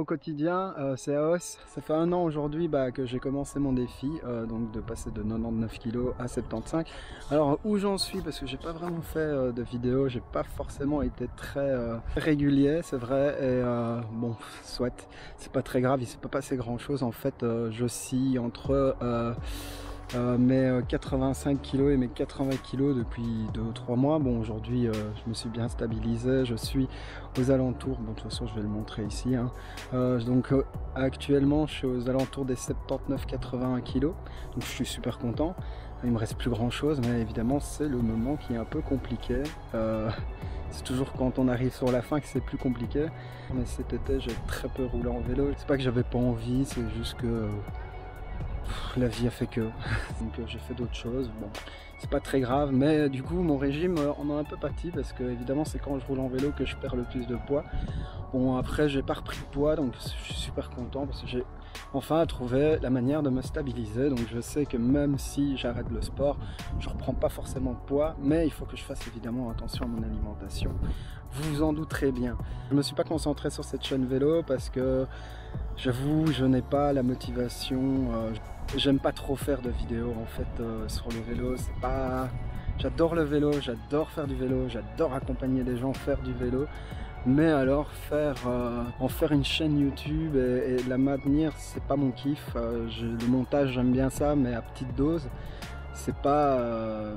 au quotidien, c'est Aos. Ça fait 1 an aujourd'hui que j'ai commencé mon défi, donc de passer de 99 kg à 75. Alors où j'en suis, parce que j'ai pas vraiment fait de vidéos, j'ai pas forcément été très régulier, c'est vrai, et bon, soit, c'est pas très grave, il s'est pas passé grand chose. En fait, j'oscille entre mes 85 kg et mes 80 kg depuis 2 ou 3 mois. Bon, aujourd'hui je me suis bien stabilisé, je suis aux alentours, bon de toute façon je vais le montrer ici, hein. Donc actuellement je suis aux alentours des 79-80 kg, donc je suis super content. Il me reste plus grand chose, mais évidemment c'est le moment qui est un peu compliqué. C'est toujours quand on arrive sur la fin que c'est plus compliqué. Mais cet été j'ai très peu roulé en vélo. C'est pas que j'avais pas envie, c'est juste que la vie a fait que. Donc j'ai fait d'autres choses. Bon, c'est pas très grave, mais du coup mon régime en a un peu pâti parce que évidemment c'est quand je roule en vélo que je perds le plus de poids. Bon, après j'ai pas repris de poids, donc je suis super content parce que j'ai enfin trouvé la manière de me stabiliser. Donc je sais que même si j'arrête le sport, je reprends pas forcément de poids, mais il faut que je fasse évidemment attention à mon alimentation. Vous vous en douterez bien. Je me suis pas concentré sur cette chaîne vélo parce que j'avoue, je n'ai pas la motivation. J'aime pas trop faire de vidéos en fait sur le vélo. C'est pas. J'adore le vélo, j'adore faire du vélo, j'adore accompagner les gens faire du vélo. Mais alors en faire une chaîne YouTube et la maintenir, c'est pas mon kiff. Le montage, j'aime bien ça, mais à petite dose. C'est pas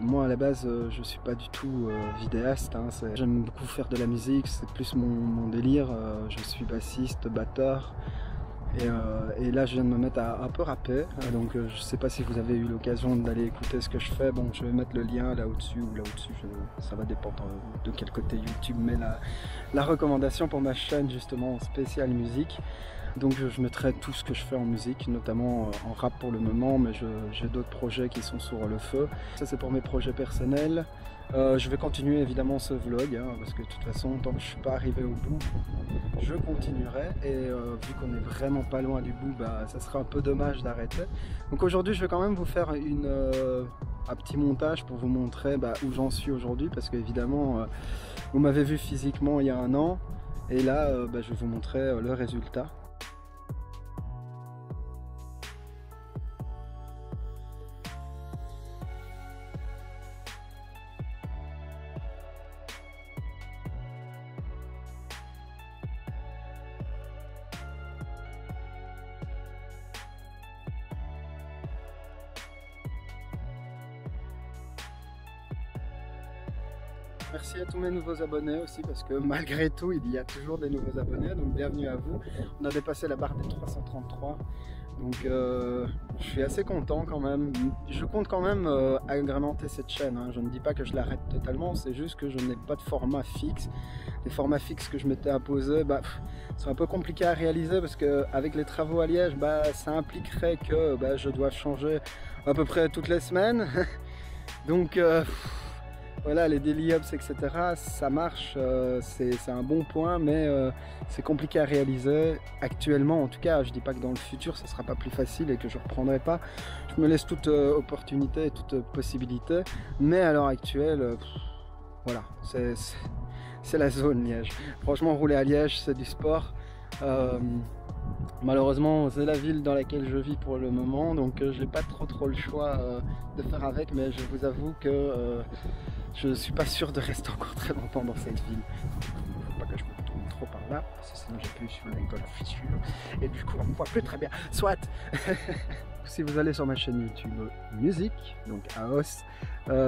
moi à la base je suis pas du tout vidéaste, hein. J'aime beaucoup faire de la musique, c'est plus mon délire. Je suis bassiste, batteur. Et là je viens de me mettre à un peu rapper, donc je sais pas si vous avez eu l'occasion d'aller écouter ce que je fais. Bon, je vais mettre le lien là au-dessus ou là au-dessus, ça va dépendre de quel côté YouTube met la recommandation pour ma chaîne justement spéciale musique. Donc je mettrai tout ce que je fais en musique, notamment en rap pour le moment, mais j'ai d'autres projets qui sont sur le feu. Ça c'est pour mes projets personnels. Je vais continuer évidemment ce vlog, hein, parce que de toute façon tant que je suis pas arrivé au bout, je continuerai. Et vu qu'on est vraiment pas loin du bout, ça serait un peu dommage d'arrêter. Donc aujourd'hui je vais quand même vous faire un petit montage pour vous montrer où j'en suis aujourd'hui, parce qu'évidemment vous m'avez vu physiquement il y a 1 an, et là je vais vous montrer le résultat. Merci à tous mes nouveaux abonnés aussi, parce que malgré tout il y a toujours des nouveaux abonnés, donc bienvenue à vous. On a dépassé la barre des 333, donc je suis assez content quand même. Je compte quand même agrémenter cette chaîne, hein. Je ne dis pas que je l'arrête totalement, c'est juste que je n'ai pas de format fixe. Les formats fixes que je m'étais imposé sont un peu compliqués à réaliser, parce que avec les travaux à Liège, ça impliquerait que je dois changer à peu près toutes les semaines. Donc voilà, les daily ups, etc., ça marche, c'est un bon point, mais c'est compliqué à réaliser actuellement. En tout cas, je dis pas que dans le futur ça sera pas plus facile et que je reprendrai pas. Je me laisse toute opportunité et toute possibilité, mais à l'heure actuelle, voilà, c'est la zone Liège. Franchement, rouler à Liège, c'est du sport. Malheureusement, c'est la ville dans laquelle je vis pour le moment, donc je n'ai pas trop le choix de faire avec, mais je vous avoue que je ne suis pas sûr de rester encore très longtemps dans cette ville. Il ne faut pas que je me tourne trop par là, parce que sinon j'appuie sur l'école fissure, et du coup on ne voit plus très bien. Soit si vous allez sur ma chaîne YouTube musique, donc Aos,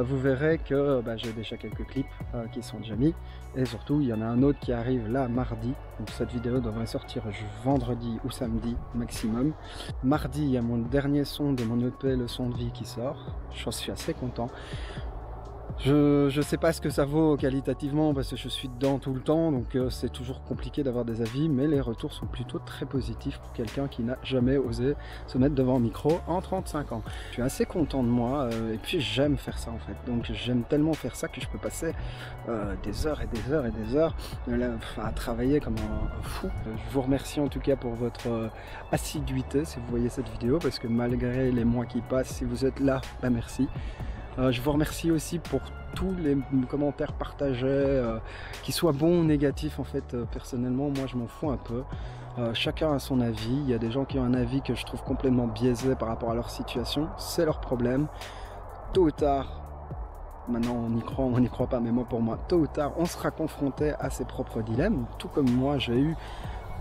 vous verrez que j'ai déjà quelques clips qui sont déjà mis, et surtout il y en a un autre qui arrive là mardi. Donc cette vidéo devrait sortir vendredi ou samedi maximum. Mardi il y a mon dernier son de mon EP, le son de vie, qui sort. J'en suis assez content. Je sais pas ce que ça vaut qualitativement parce que je suis dedans tout le temps, donc c'est toujours compliqué d'avoir des avis, mais les retours sont plutôt très positifs pour quelqu'un qui n'a jamais osé se mettre devant un micro en 35 ans. Je suis assez content de moi, et puis j'aime faire ça en fait, donc j'aime tellement faire ça que je peux passer des heures et des heures et des heures à travailler comme un fou. Je vous remercie en tout cas pour votre assiduité si vous voyez cette vidéo, parce que malgré les mois qui passent, si vous êtes là, merci. Je vous remercie aussi pour tous les commentaires partagés, qu'ils soient bons ou négatifs en fait. Personnellement, moi je m'en fous un peu. Chacun a son avis. Il y a des gens qui ont un avis que je trouve complètement biaisé par rapport à leur situation. C'est leur problème. Tôt ou tard, maintenant on n'y croit pas, mais moi pour moi, tôt ou tard, on sera confronté à ses propres dilemmes. Tout comme moi, j'ai eu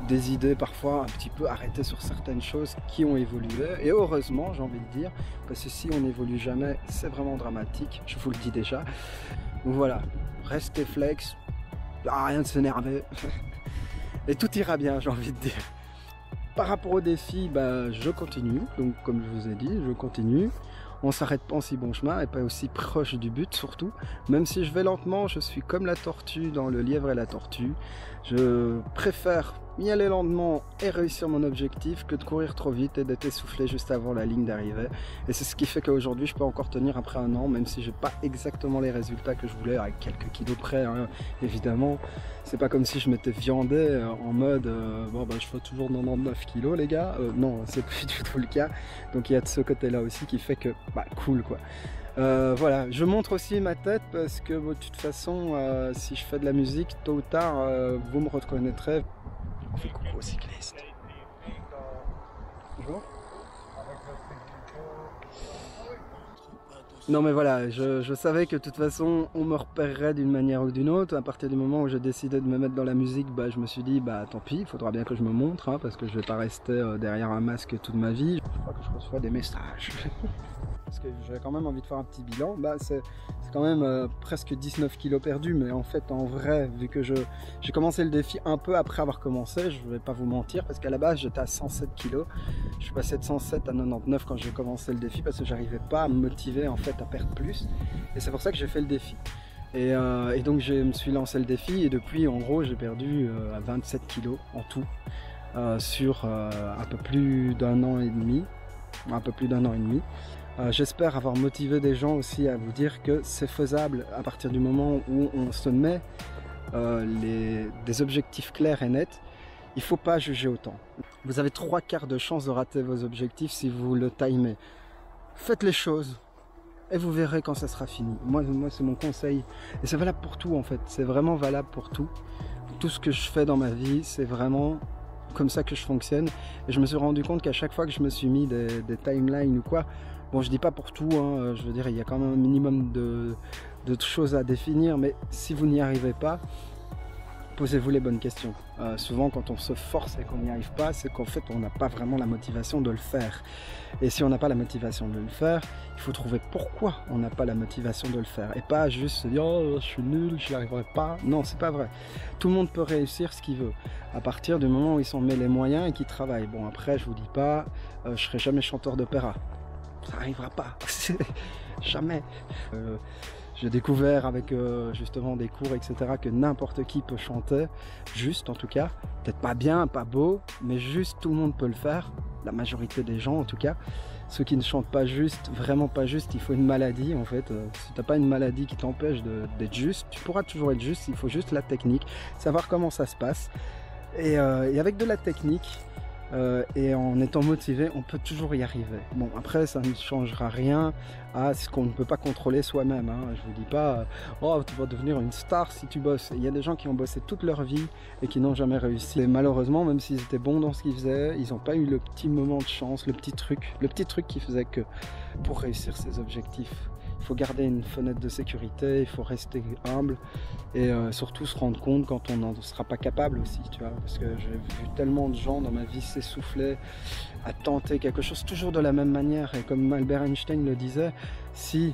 des idées parfois un petit peu arrêtées sur certaines choses qui ont évolué. Et heureusement, j'ai envie de dire, parce que si on n'évolue jamais, c'est vraiment dramatique. Je vous le dis déjà. Donc voilà, restez flex, rien de s'énerver. Et tout ira bien, j'ai envie de dire. Par rapport au défi, bah, je continue. Donc comme je vous ai dit, je continue. On s'arrête pas en si bon chemin et pas aussi proche du but surtout. Même si je vais lentement, je suis comme la tortue dans Le Lièvre et la Tortue. Je préfère y aller lentement et réussir mon objectif que de courir trop vite et d'être essoufflé juste avant la ligne d'arrivée. Et c'est ce qui fait qu'aujourd'hui je peux encore tenir après un an, même si j'ai pas exactement les résultats que je voulais, avec quelques kilos près, hein, évidemment. C'est pas comme si je m'étais viandé en mode bon bah je fais toujours 99 kilos les gars. Non, c'est plus du tout le cas. Donc il y a de ce côté là aussi qui fait que bah cool quoi. Voilà, je montre aussi ma tête parce que de toute façon si je fais de la musique, tôt ou tard vous me reconnaîtrez. On fait coucou aux cyclistes. Bonjour. Non mais voilà, je savais que de toute façon on me repérerait d'une manière ou d'une autre. À partir du moment où j'ai décidé de me mettre dans la musique, bah, je me suis dit bah tant pis, il faudra bien que je me montre hein, parce que je vais pas rester derrière un masque toute ma vie. Je crois que je reçois des messages. Parce que j'avais quand même envie de faire un petit bilan. Bah, c'est quand même presque 19 kilos perdus, mais en fait en vrai, vu que j'ai commencé le défi un peu après avoir commencé, je vais pas vous mentir, parce qu'à la base j'étais à 107 kilos. Je suis passé de 107 à 99 quand j'ai commencé le défi, parce que j'arrivais pas à me motiver en fait à perdre plus. Et c'est pour ça que j'ai fait le défi. Et donc je me suis lancé le défi, et depuis en gros j'ai perdu 27 kilos en tout, sur un peu plus d'un an et demi. Un peu plus d'un an et demi. J'espère avoir motivé des gens aussi à vous dire que c'est faisable à partir du moment où on se met des objectifs clairs et nets. Il ne faut pas juger autant. Vous avez 3/4 de chance de rater vos objectifs si vous le timez. Faites les choses et vous verrez quand ça sera fini. Moi c'est mon conseil. Et c'est valable pour tout en fait. C'est vraiment valable pour tout. Tout ce que je fais dans ma vie, c'est vraiment comme ça que je fonctionne. Et je me suis rendu compte qu'à chaque fois que je me suis mis des timelines ou quoi, bon je dis pas pour tout, hein, je veux dire il y a quand même un minimum de choses à définir, mais si vous n'y arrivez pas, posez-vous les bonnes questions. Souvent quand on se force et qu'on n'y arrive pas, c'est qu'en fait on n'a pas vraiment la motivation de le faire. Et si on n'a pas la motivation de le faire, il faut trouver pourquoi on n'a pas la motivation de le faire. Et pas juste se dire oh je suis nul, je n'y arriverai pas. Non, c'est pas vrai. Tout le monde peut réussir ce qu'il veut, à partir du moment où il s'en met les moyens et qu'il travaille. Bon après je vous dis pas, je serai jamais chanteur d'opéra. Ça n'arrivera pas. Jamais. J'ai découvert avec justement des cours, etc., que n'importe qui peut chanter, juste en tout cas, peut-être pas bien, pas beau, mais juste tout le monde peut le faire, la majorité des gens en tout cas. Ceux qui ne chantent pas juste, vraiment pas juste, il faut une maladie en fait. Si tu n'as pas une maladie qui t'empêche d'être juste, tu pourras toujours être juste, il faut juste la technique, savoir comment ça se passe. Et avec de la technique, et en étant motivé, on peut toujours y arriver. Bon, après, ça ne changera rien à ce qu'on ne peut pas contrôler soi-même. Hein. Je vous dis pas, oh, tu vas devenir une star si tu bosses. Il y a des gens qui ont bossé toute leur vie et qui n'ont jamais réussi. Et malheureusement, même s'ils étaient bons dans ce qu'ils faisaient, ils n'ont pas eu le petit moment de chance, le petit truc qui faisait que pour réussir ses objectifs, il faut garder une fenêtre de sécurité, il faut rester humble et surtout se rendre compte quand on n'en sera pas capable aussi, tu vois, parce que j'ai vu tellement de gens dans ma vie s'essouffler à tenter quelque chose toujours de la même manière. Et comme Albert Einstein le disait, si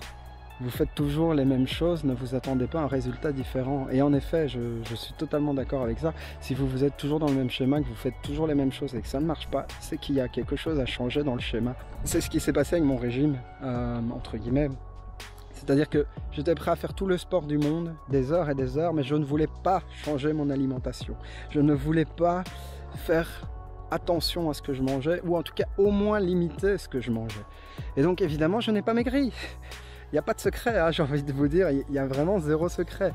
vous faites toujours les mêmes choses, ne vous attendez pas à un résultat différent. Et en effet, je suis totalement d'accord avec ça. Si vous êtes toujours dans le même schéma, que vous faites toujours les mêmes choses et que ça ne marche pas, c'est qu'il y a quelque chose à changer dans le schéma. C'est ce qui s'est passé avec mon régime, entre guillemets. C'est-à-dire que j'étais prêt à faire tout le sport du monde, des heures et des heures, mais je ne voulais pas changer mon alimentation. Je ne voulais pas faire attention à ce que je mangeais, ou en tout cas au moins limiter ce que je mangeais. Et donc évidemment, je n'ai pas maigri. Il n'y a pas de secret, hein, j'ai envie de vous dire, il y a vraiment zéro secret.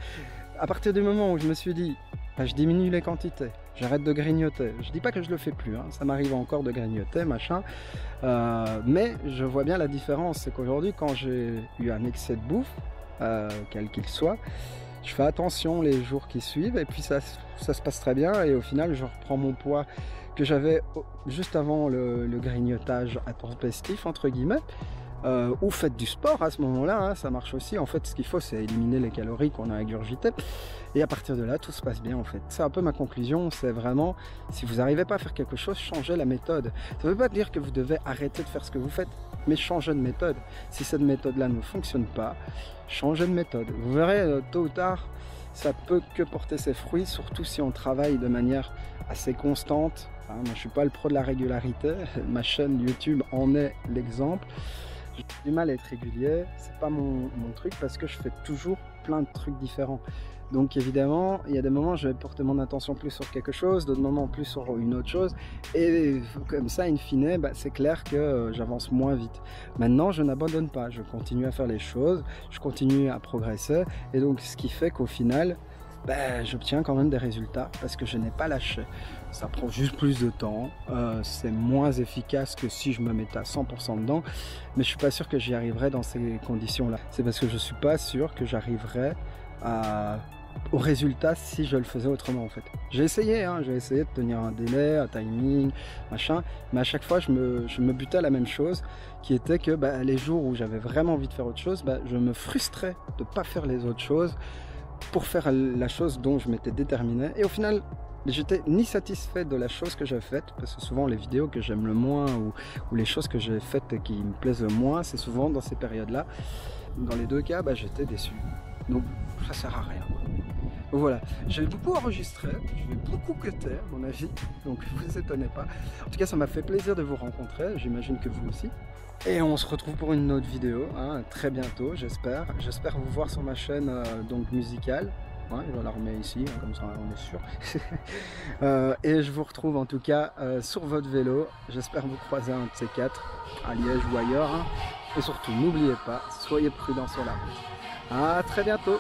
À partir du moment où je me suis dit, bah, je diminue les quantités, j'arrête de grignoter. Je dis pas que je le fais plus, hein, ça m'arrive encore de grignoter, machin. Mais je vois bien la différence, c'est qu'aujourd'hui, quand j'ai eu un excès de bouffe, quel qu'il soit, Je fais attention les jours qui suivent et puis ça se passe très bien et au final je reprends mon poids que j'avais juste avant le grignotage intempestif entre guillemets. Ou faites du sport à ce moment-là, hein, ça marche aussi. En fait, ce qu'il faut, c'est éliminer les calories qu'on a ingurgitées. Et à partir de là, tout se passe bien en fait. C'est un peu ma conclusion, c'est vraiment, si vous n'arrivez pas à faire quelque chose, changez la méthode. Ça ne veut pas dire que vous devez arrêter de faire ce que vous faites, mais changez de méthode. Si cette méthode-là ne fonctionne pas, changez de méthode. Vous verrez, tôt ou tard, ça peut que porter ses fruits, surtout si on travaille de manière assez constante. Hein, moi, je ne suis pas le pro de la régularité, ma chaîne YouTube en est l'exemple. J'ai du mal à être régulier, c'est pas mon truc parce que je fais toujours plein de trucs différents. Donc évidemment, il y a des moments où je vais porter mon attention plus sur quelque chose, d'autres moments plus sur une autre chose. Et comme ça, in fine, bah, c'est clair que j'avance moins vite. Maintenant, je n'abandonne pas, je continue à faire les choses, je continue à progresser. Et donc ce qui fait qu'au final, ben, j'obtiens quand même des résultats parce que je n'ai pas lâché. Ça prend juste plus de temps, c'est moins efficace que si je me mettais à 100% dedans, mais je suis pas sûr que j'y arriverai dans ces conditions-là. C'est parce que je suis pas sûr que j'arriverai au résultat si je le faisais autrement en fait. J'ai essayé, hein, j'ai essayé de tenir un délai, un timing, machin, mais à chaque fois je me butais à la même chose, qui était que bah, les jours où j'avais vraiment envie de faire autre chose, bah, je me frustrais de ne pas faire les autres choses pour faire la chose dont je m'étais déterminé. Et au final, j'étais ni satisfait de la chose que j'ai faite, parce que souvent les vidéos que j'aime le moins ou les choses que j'ai faites et qui me plaisent le moins, c'est souvent dans ces périodes-là. Dans les deux cas, bah, j'étais déçu. Donc ça sert à rien. Donc voilà, j'ai beaucoup enregistré, je vais beaucoup cutter à mon avis, donc ne vous étonnez pas. En tout cas, ça m'a fait plaisir de vous rencontrer, j'imagine que vous aussi. Et on se retrouve pour une autre vidéo, hein, très bientôt, j'espère. J'espère vous voir sur ma chaîne donc musicale. Ouais, je la remets ici, hein, comme ça on est sûr. Et je vous retrouve en tout cas sur votre vélo. J'espère vous croiser un de ces quatre, à Liège ou ailleurs. Hein. Et surtout, n'oubliez pas, soyez prudents sur la route. À très bientôt.